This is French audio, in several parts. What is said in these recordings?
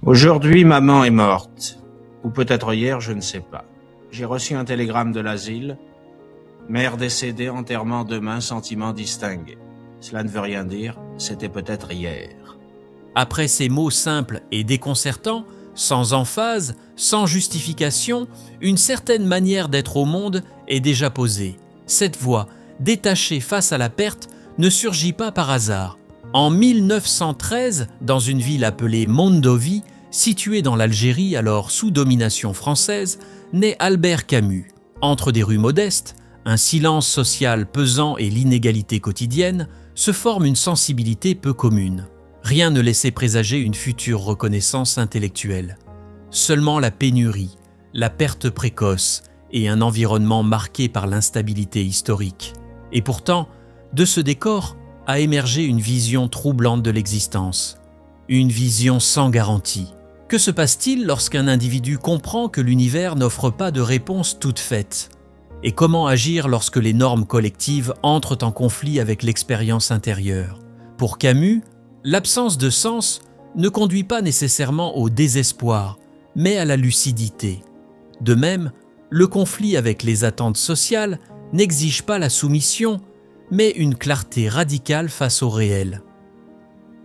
Aujourd'hui, maman est morte. Ou peut-être hier, je ne sais pas. J'ai reçu un télégramme de l'asile. Mère décédée, enterrement demain, sentiment distingué. Cela ne veut rien dire, c'était peut-être hier. Après ces mots simples et déconcertants, sans emphase, sans justification, une certaine manière d'être au monde est déjà posée. Cette voix, détachée face à la perte, ne surgit pas par hasard. En 1913, dans une ville appelée Mondovi, située dans l'Algérie alors sous domination française, naît Albert Camus. Entre des rues modestes, un silence social pesant et l'inégalité quotidienne, se forme une sensibilité peu commune. Rien ne laissait présager une future reconnaissance intellectuelle. Seulement la pénurie, la perte précoce et un environnement marqué par l'instabilité historique. Et pourtant, de ce décor a émergé une vision troublante de l'existence. Une vision sans garantie. Que se passe-t-il lorsqu'un individu comprend que l'univers n'offre pas de réponse toute faite ? Et comment agir lorsque les normes collectives entrent en conflit avec l'expérience intérieure ? Pour Camus, l'absence de sens ne conduit pas nécessairement au désespoir, mais à la lucidité. De même, le conflit avec les attentes sociales n'exige pas la soumission, mais une clarté radicale face au réel.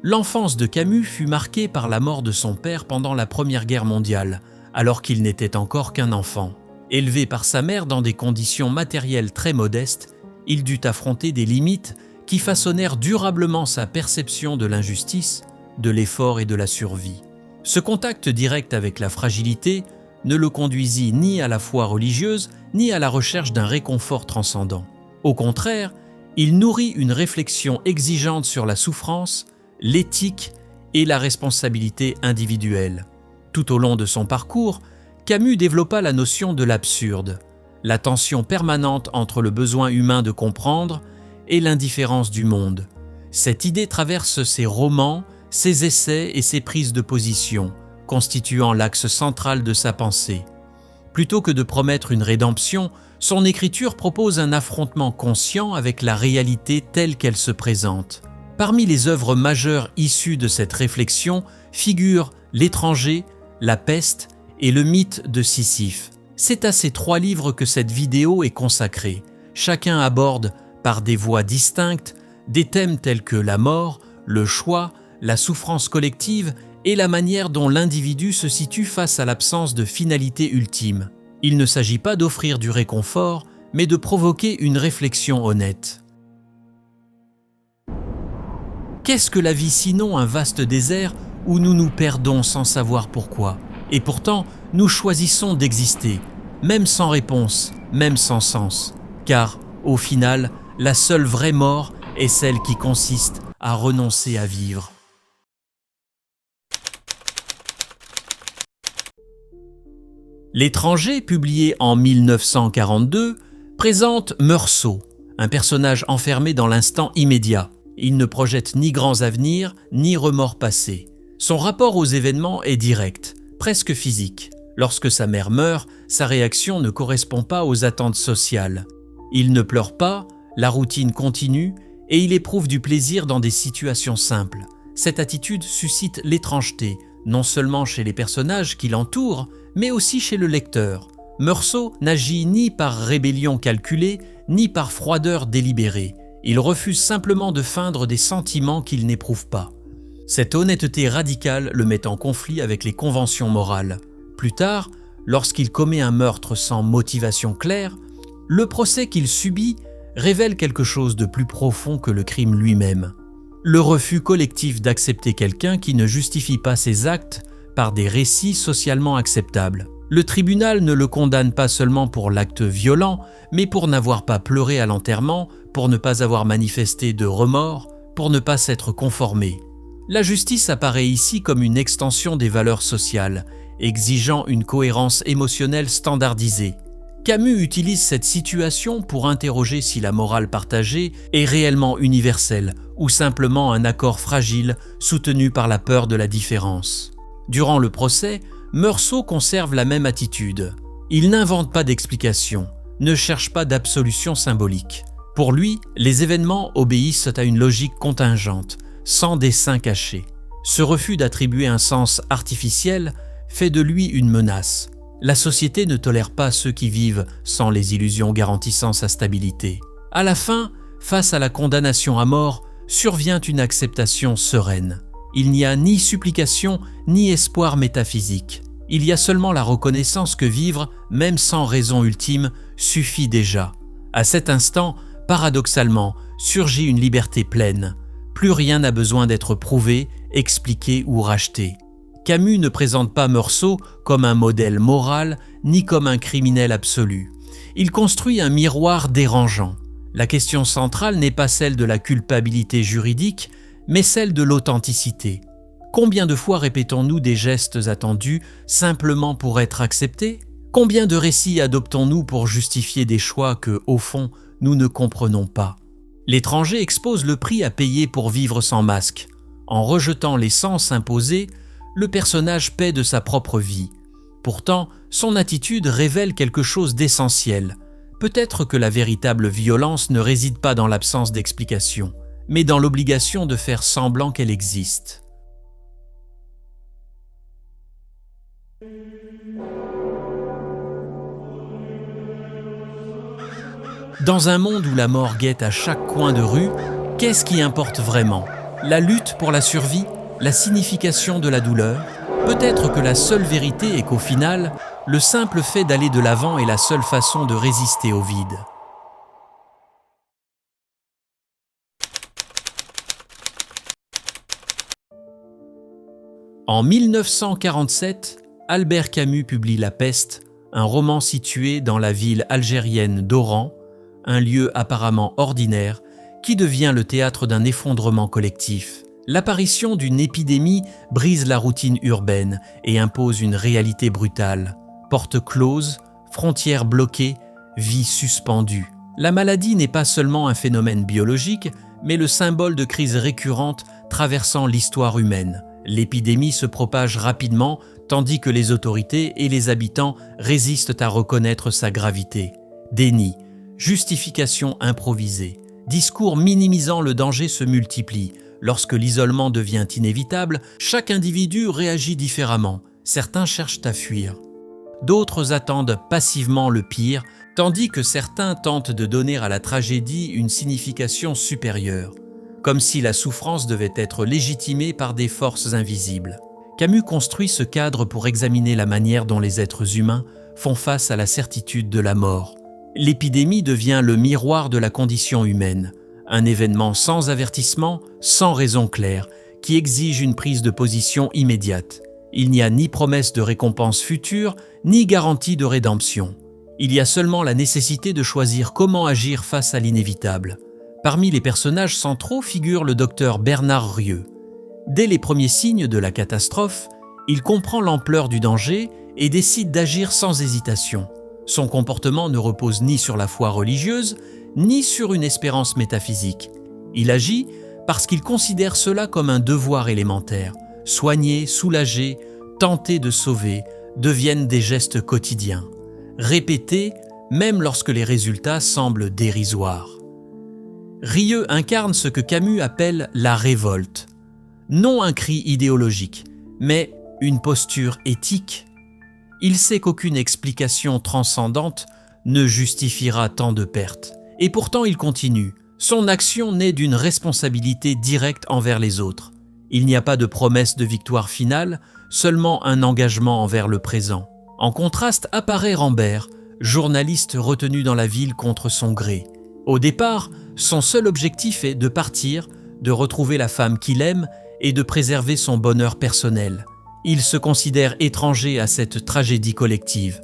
L'enfance de Camus fut marquée par la mort de son père pendant la Première Guerre mondiale, alors qu'il n'était encore qu'un enfant. Élevé par sa mère dans des conditions matérielles très modestes, il dut affronter des limites qui façonnèrent durablement sa perception de l'injustice, de l'effort et de la survie. Ce contact direct avec la fragilité ne le conduisit ni à la foi religieuse, ni à la recherche d'un réconfort transcendant. Au contraire, il nourrit une réflexion exigeante sur la souffrance, l'éthique et la responsabilité individuelle. Tout au long de son parcours, Camus développa la notion de l'absurde, la tension permanente entre le besoin humain de comprendre et l'indifférence du monde. Cette idée traverse ses romans, ses essais et ses prises de position, constituant l'axe central de sa pensée. Plutôt que de promettre une rédemption, son écriture propose un affrontement conscient avec la réalité telle qu'elle se présente. Parmi les œuvres majeures issues de cette réflexion figurent L'étranger, La peste et le mythe de Sisyphe. C'est à ces 3 livres que cette vidéo est consacrée. Chacun aborde, par des voix distinctes, des thèmes tels que la mort, le choix, la souffrance collective et la manière dont l'individu se situe face à l'absence de finalité ultime. Il ne s'agit pas d'offrir du réconfort, mais de provoquer une réflexion honnête. Qu'est-ce que la vie sinon un vaste désert où nous nous perdons sans savoir pourquoi ? Et pourtant, nous choisissons d'exister, même sans réponse, même sans sens. Car, au final, la seule vraie mort est celle qui consiste à renoncer à vivre. L'étranger, publié en 1942, présente Meursault, un personnage enfermé dans l'instant immédiat. Il ne projette ni grands avenirs, ni remords passés. Son rapport aux événements est direct, presque physique. Lorsque sa mère meurt, sa réaction ne correspond pas aux attentes sociales. Il ne pleure pas, la routine continue, et il éprouve du plaisir dans des situations simples. Cette attitude suscite l'étrangeté, non seulement chez les personnages qui l'entourent, mais aussi chez le lecteur. Meursault n'agit ni par rébellion calculée, ni par froideur délibérée. Il refuse simplement de feindre des sentiments qu'il n'éprouve pas. Cette honnêteté radicale le met en conflit avec les conventions morales. Plus tard, lorsqu'il commet un meurtre sans motivation claire, le procès qu'il subit révèle quelque chose de plus profond que le crime lui-même. Le refus collectif d'accepter quelqu'un qui ne justifie pas ses actes par des récits socialement acceptables. Le tribunal ne le condamne pas seulement pour l'acte violent, mais pour n'avoir pas pleuré à l'enterrement, pour ne pas avoir manifesté de remords, pour ne pas s'être conformé. La justice apparaît ici comme une extension des valeurs sociales, exigeant une cohérence émotionnelle standardisée. Camus utilise cette situation pour interroger si la morale partagée est réellement universelle ou simplement un accord fragile soutenu par la peur de la différence. Durant le procès, Meursault conserve la même attitude. Il n'invente pas d'explication, ne cherche pas d'absolution symbolique. Pour lui, les événements obéissent à une logique contingente, sans dessein caché. Ce refus d'attribuer un sens artificiel fait de lui une menace. La société ne tolère pas ceux qui vivent sans les illusions garantissant sa stabilité. À la fin, face à la condamnation à mort, survient une acceptation sereine. Il n'y a ni supplication ni espoir métaphysique. Il y a seulement la reconnaissance que vivre, même sans raison ultime, suffit déjà. À cet instant, paradoxalement, surgit une liberté pleine. Plus rien n'a besoin d'être prouvé, expliqué ou racheté. Camus ne présente pas Meursault comme un modèle moral, ni comme un criminel absolu. Il construit un miroir dérangeant. La question centrale n'est pas celle de la culpabilité juridique, mais celle de l'authenticité. Combien de fois répétons-nous des gestes attendus simplement pour être acceptés ? Combien de récits adoptons-nous pour justifier des choix que, au fond, nous ne comprenons pas ? L'étranger expose le prix à payer pour vivre sans masque. En rejetant les sens imposés, le personnage paie de sa propre vie. Pourtant, son attitude révèle quelque chose d'essentiel. Peut-être que la véritable violence ne réside pas dans l'absence d'explication, mais dans l'obligation de faire semblant qu'elle existe. Dans un monde où la mort guette à chaque coin de rue, qu'est-ce qui importe vraiment ? La lutte pour la survie ? La signification de la douleur ? Peut-être que la seule vérité est qu'au final, le simple fait d'aller de l'avant est la seule façon de résister au vide. En 1947, Albert Camus publie La Peste, un roman situé dans la ville algérienne d'Oran, un lieu apparemment ordinaire qui devient le théâtre d'un effondrement collectif. L'apparition d'une épidémie brise la routine urbaine et impose une réalité brutale. Portes closes, frontières bloquées, vie suspendue. La maladie n'est pas seulement un phénomène biologique, mais le symbole de crises récurrentes traversant l'histoire humaine. L'épidémie se propage rapidement, tandis que les autorités et les habitants résistent à reconnaître sa gravité. Déni, justification improvisée, discours minimisant le danger se multiplient. Lorsque l'isolement devient inévitable, chaque individu réagit différemment. Certains cherchent à fuir. D'autres attendent passivement le pire, tandis que certains tentent de donner à la tragédie une signification supérieure, comme si la souffrance devait être légitimée par des forces invisibles. Camus construit ce cadre pour examiner la manière dont les êtres humains font face à la certitude de la mort. L'épidémie devient le miroir de la condition humaine. Un événement sans avertissement, sans raison claire, qui exige une prise de position immédiate. Il n'y a ni promesse de récompense future, ni garantie de rédemption. Il y a seulement la nécessité de choisir comment agir face à l'inévitable. Parmi les personnages centraux figure le docteur Bernard Rieu. Dès les premiers signes de la catastrophe, il comprend l'ampleur du danger et décide d'agir sans hésitation. Son comportement ne repose ni sur la foi religieuse, ni sur une espérance métaphysique. Il agit parce qu'il considère cela comme un devoir élémentaire. Soigner, soulager, tenter de sauver deviennent des gestes quotidiens, répétés même lorsque les résultats semblent dérisoires. Rieu incarne ce que Camus appelle la révolte. Non un cri idéologique, mais une posture éthique. Il sait qu'aucune explication transcendante ne justifiera tant de pertes. Et pourtant il continue. Son action naît d'une responsabilité directe envers les autres. Il n'y a pas de promesse de victoire finale, seulement un engagement envers le présent. En contraste apparaît Rambert, journaliste retenu dans la ville contre son gré. Au départ, son seul objectif est de partir, de retrouver la femme qu'il aime et de préserver son bonheur personnel. Il se considère étranger à cette tragédie collective.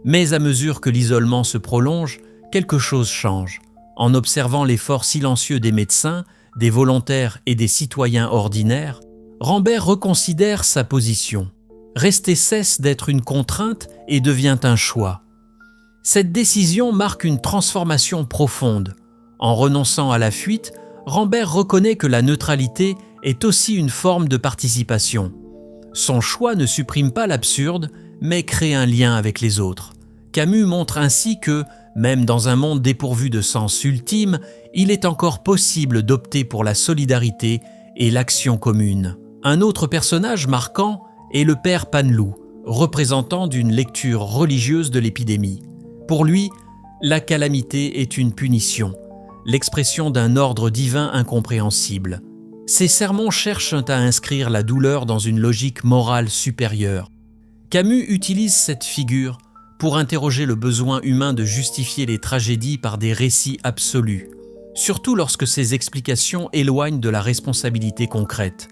Mais à mesure que l'isolement se prolonge, quelque chose change. En observant l'effort silencieux des médecins, des volontaires et des citoyens ordinaires, Rambert reconsidère sa position. Rester cesse d'être une contrainte et devient un choix. Cette décision marque une transformation profonde. En renonçant à la fuite, Rambert reconnaît que la neutralité est aussi une forme de participation. Son choix ne supprime pas l'absurde, mais crée un lien avec les autres. Camus montre ainsi que, même dans un monde dépourvu de sens ultime, il est encore possible d'opter pour la solidarité et l'action commune. Un autre personnage marquant est le père Panlou, représentant d'une lecture religieuse de l'épidémie. Pour lui, la calamité est une punition, l'expression d'un ordre divin incompréhensible. Ses sermons cherchent à inscrire la douleur dans une logique morale supérieure. Camus utilise cette figure pour interroger le besoin humain de justifier les tragédies par des récits absolus, surtout lorsque ces explications éloignent de la responsabilité concrète.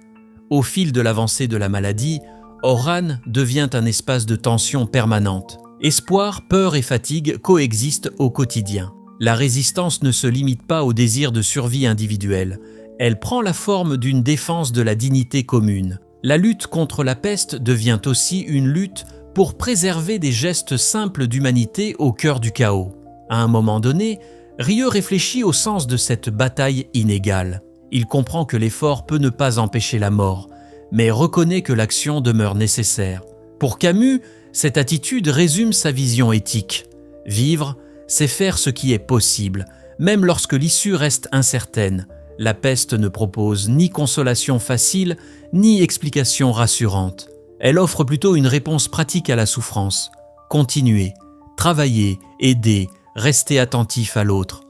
Au fil de l'avancée de la maladie, Oran devient un espace de tension permanente. Espoir, peur et fatigue coexistent au quotidien. La résistance ne se limite pas au désir de survie individuelle. Elle prend la forme d'une défense de la dignité commune. La lutte contre la peste devient aussi une lutte pour préserver des gestes simples d'humanité au cœur du chaos. À un moment donné, Rieu réfléchit au sens de cette bataille inégale. Il comprend que l'effort peut ne pas empêcher la mort, mais reconnaît que l'action demeure nécessaire. Pour Camus, cette attitude résume sa vision éthique. Vivre, c'est faire ce qui est possible, même lorsque l'issue reste incertaine. La peste ne propose ni consolation facile, ni explication rassurante. Elle offre plutôt une réponse pratique à la souffrance. Continuer, travailler, aider, rester attentif à l'autre.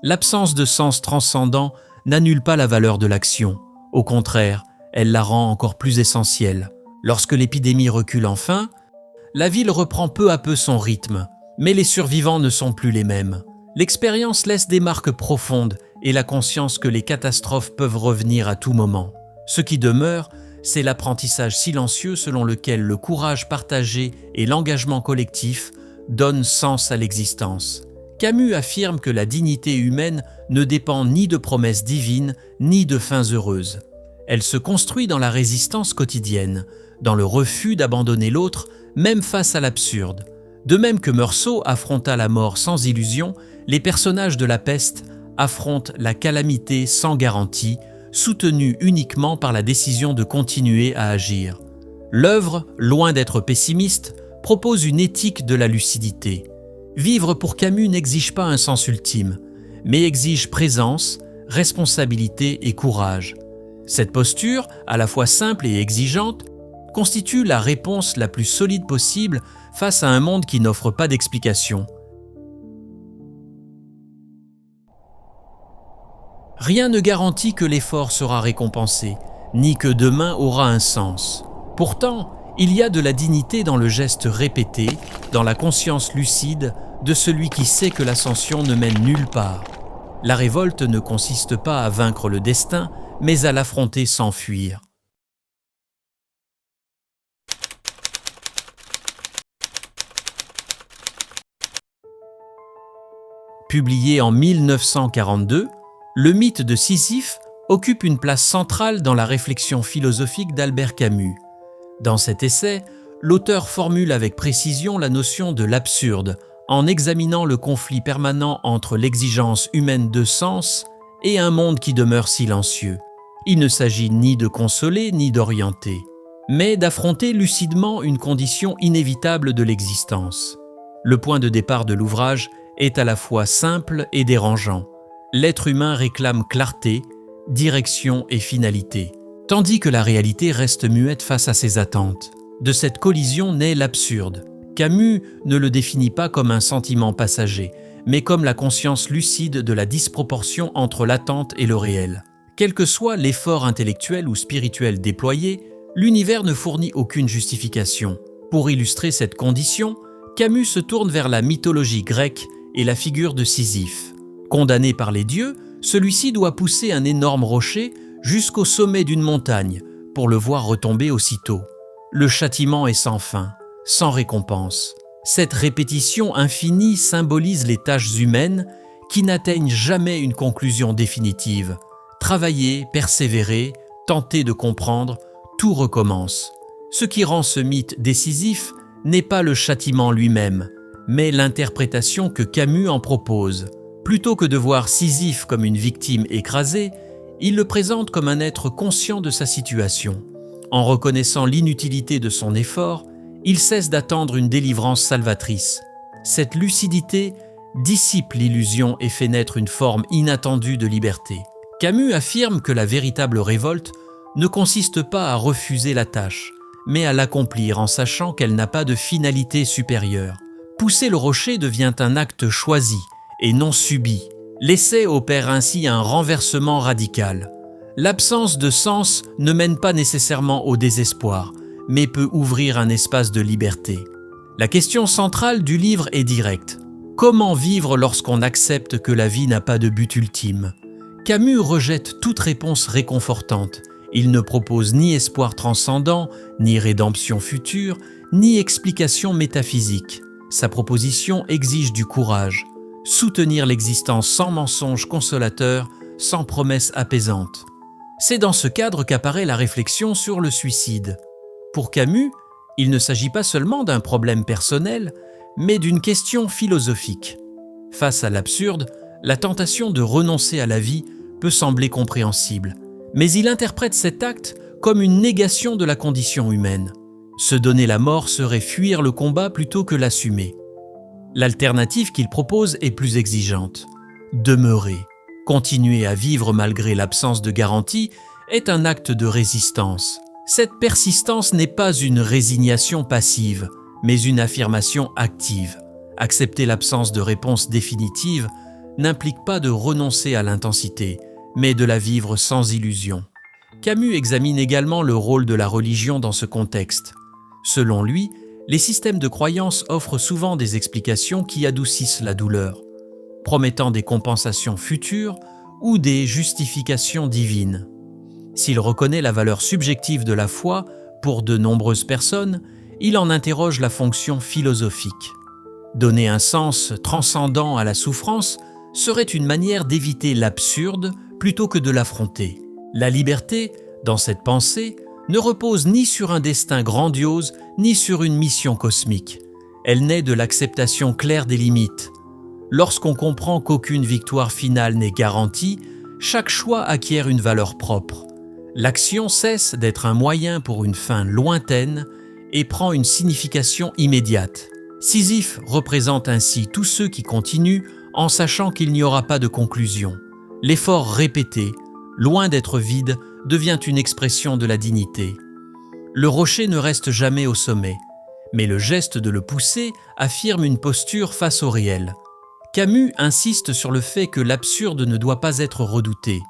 L'absence de sens transcendant n'annule pas la valeur de l'action. Au contraire, elle la rend encore plus essentielle. Lorsque l'épidémie recule enfin, la ville reprend peu à peu son rythme, mais les survivants ne sont plus les mêmes. L'expérience laisse des marques profondes et la conscience que les catastrophes peuvent revenir à tout moment. Ce qui demeure, c'est l'apprentissage silencieux selon lequel le courage partagé et l'engagement collectif donnent sens à l'existence. Camus affirme que la dignité humaine ne dépend ni de promesses divines, ni de fins heureuses. Elle se construit dans la résistance quotidienne, dans le refus d'abandonner l'autre, même face à l'absurde. De même que Meursault affronta la mort sans illusion, les personnages de La Peste affrontent la calamité sans garantie, soutenus uniquement par la décision de continuer à agir. L'œuvre, loin d'être pessimiste, propose une éthique de la lucidité. Vivre pour Camus n'exige pas un sens ultime, mais exige présence, responsabilité et courage. Cette posture, à la fois simple et exigeante, constitue la réponse la plus solide possible face à un monde qui n'offre pas d'explication. Rien ne garantit que l'effort sera récompensé, ni que demain aura un sens. Pourtant, il y a de la dignité dans le geste répété, dans la conscience lucide de celui qui sait que l'ascension ne mène nulle part. La révolte ne consiste pas à vaincre le destin, mais à l'affronter sans fuir. Publié en 1942, le mythe de Sisyphe occupe une place centrale dans la réflexion philosophique d'Albert Camus. Dans cet essai, l'auteur formule avec précision la notion de l'absurde, en examinant le conflit permanent entre l'exigence humaine de sens et un monde qui demeure silencieux. Il ne s'agit ni de consoler ni d'orienter, mais d'affronter lucidement une condition inévitable de l'existence. Le point de départ de l'ouvrage est à la fois simple et dérangeant. L'être humain réclame clarté, direction et finalité, tandis que la réalité reste muette face à ses attentes. De cette collision naît l'absurde. Camus ne le définit pas comme un sentiment passager, mais comme la conscience lucide de la disproportion entre l'attente et le réel. Quel que soit l'effort intellectuel ou spirituel déployé, l'univers ne fournit aucune justification. Pour illustrer cette condition, Camus se tourne vers la mythologie grecque et la figure de Sisyphe. Condamné par les dieux, celui-ci doit pousser un énorme rocher jusqu'au sommet d'une montagne pour le voir retomber aussitôt. Le châtiment est sans fin, sans récompense. Cette répétition infinie symbolise les tâches humaines qui n'atteignent jamais une conclusion définitive. Travailler, persévérer, tenter de comprendre, tout recommence. Ce qui rend ce mythe décisif n'est pas le châtiment lui-même, mais l'interprétation que Camus en propose. Plutôt que de voir Sisyphe comme une victime écrasée, il le présente comme un être conscient de sa situation. En reconnaissant l'inutilité de son effort, il cesse d'attendre une délivrance salvatrice. Cette lucidité dissipe l'illusion et fait naître une forme inattendue de liberté. Camus affirme que la véritable révolte ne consiste pas à refuser la tâche, mais à l'accomplir en sachant qu'elle n'a pas de finalité supérieure. Pousser le rocher devient un acte choisi et non subi. L'essai opère ainsi un renversement radical. L'absence de sens ne mène pas nécessairement au désespoir, mais peut ouvrir un espace de liberté. La question centrale du livre est directe. Comment vivre lorsqu'on accepte que la vie n'a pas de but ultime ? Camus rejette toute réponse réconfortante. Il ne propose ni espoir transcendant, ni rédemption future, ni explication métaphysique. Sa proposition exige du courage, soutenir l'existence sans mensonge consolateur, sans promesse apaisante. C'est dans ce cadre qu'apparaît la réflexion sur le suicide. Pour Camus, il ne s'agit pas seulement d'un problème personnel, mais d'une question philosophique. Face à l'absurde, la tentation de renoncer à la vie peut sembler compréhensible, mais il interprète cet acte comme une négation de la condition humaine. Se donner la mort serait fuir le combat plutôt que l'assumer. L'alternative qu'il propose est plus exigeante. Demeurer, continuer à vivre malgré l'absence de garantie est un acte de résistance. Cette persistance n'est pas une résignation passive, mais une affirmation active. Accepter l'absence de réponse définitive n'implique pas de renoncer à l'intensité, mais de la vivre sans illusion. Camus examine également le rôle de la religion dans ce contexte. Selon lui, les systèmes de croyance offrent souvent des explications qui adoucissent la douleur, promettant des compensations futures ou des justifications divines. S'il reconnaît la valeur subjective de la foi pour de nombreuses personnes, il en interroge la fonction philosophique. Donner un sens transcendant à la souffrance serait une manière d'éviter l'absurde plutôt que de l'affronter. La liberté, dans cette pensée, ne repose ni sur un destin grandiose, ni sur une mission cosmique. Elle naît de l'acceptation claire des limites. Lorsqu'on comprend qu'aucune victoire finale n'est garantie, chaque choix acquiert une valeur propre. L'action cesse d'être un moyen pour une fin lointaine et prend une signification immédiate. Sisyphe représente ainsi tous ceux qui continuent en sachant qu'il n'y aura pas de conclusion. L'effort répété, loin d'être vide, devient une expression de la dignité. Le rocher ne reste jamais au sommet, mais le geste de le pousser affirme une posture face au réel. Camus insiste sur le fait que l'absurde ne doit pas être redouté.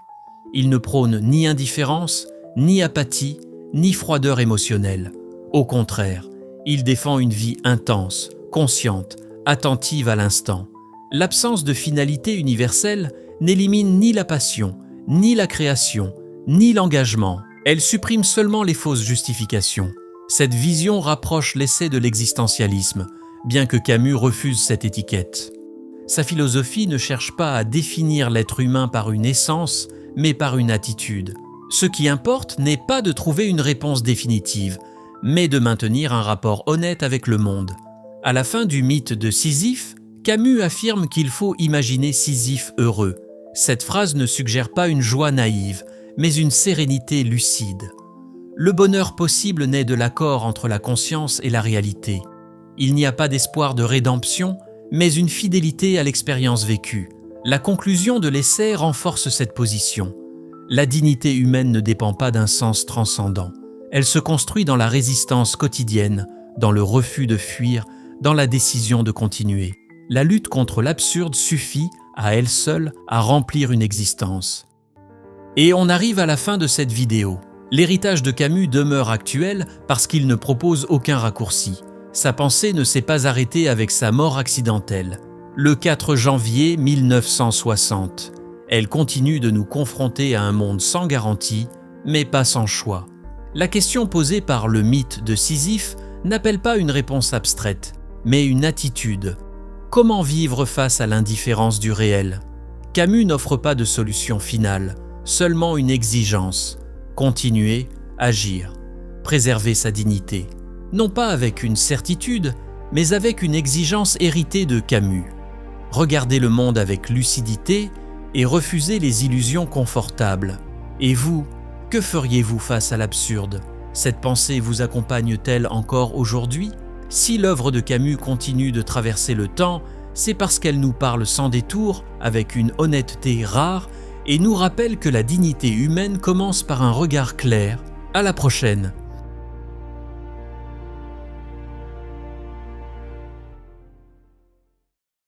Il ne prône ni indifférence, ni apathie, ni froideur émotionnelle. Au contraire, il défend une vie intense, consciente, attentive à l'instant. L'absence de finalité universelle n'élimine ni la passion, ni la création, ni l'engagement. Elle supprime seulement les fausses justifications. Cette vision rapproche l'essai de l'existentialisme, bien que Camus refuse cette étiquette. Sa philosophie ne cherche pas à définir l'être humain par une essence, mais par une attitude. Ce qui importe n'est pas de trouver une réponse définitive, mais de maintenir un rapport honnête avec le monde. À la fin du mythe de Sisyphe, Camus affirme qu'il faut imaginer Sisyphe heureux. Cette phrase ne suggère pas une joie naïve, mais une sérénité lucide. Le bonheur possible naît de l'accord entre la conscience et la réalité. Il n'y a pas d'espoir de rédemption, mais une fidélité à l'expérience vécue. La conclusion de l'essai renforce cette position. La dignité humaine ne dépend pas d'un sens transcendant. Elle se construit dans la résistance quotidienne, dans le refus de fuir, dans la décision de continuer. La lutte contre l'absurde suffit, à elle seule, à remplir une existence. Et on arrive à la fin de cette vidéo. L'héritage de Camus demeure actuel parce qu'il ne propose aucun raccourci. Sa pensée ne s'est pas arrêtée avec sa mort accidentelle. Le 4 janvier 1960, elle continue de nous confronter à un monde sans garantie, mais pas sans choix. La question posée par le mythe de Sisyphe n'appelle pas une réponse abstraite, mais une attitude. Comment vivre face à l'indifférence du réel ? Camus n'offre pas de solution finale, seulement une exigence. Continuer, agir, préserver sa dignité. Non pas avec une certitude, mais avec une exigence héritée de Camus. Regardez le monde avec lucidité et refusez les illusions confortables. Et vous, que feriez-vous face à l'absurde ? Cette pensée vous accompagne-t-elle encore aujourd'hui ? Si l'œuvre de Camus continue de traverser le temps, c'est parce qu'elle nous parle sans détour, avec une honnêteté rare et nous rappelle que la dignité humaine commence par un regard clair. À la prochaine.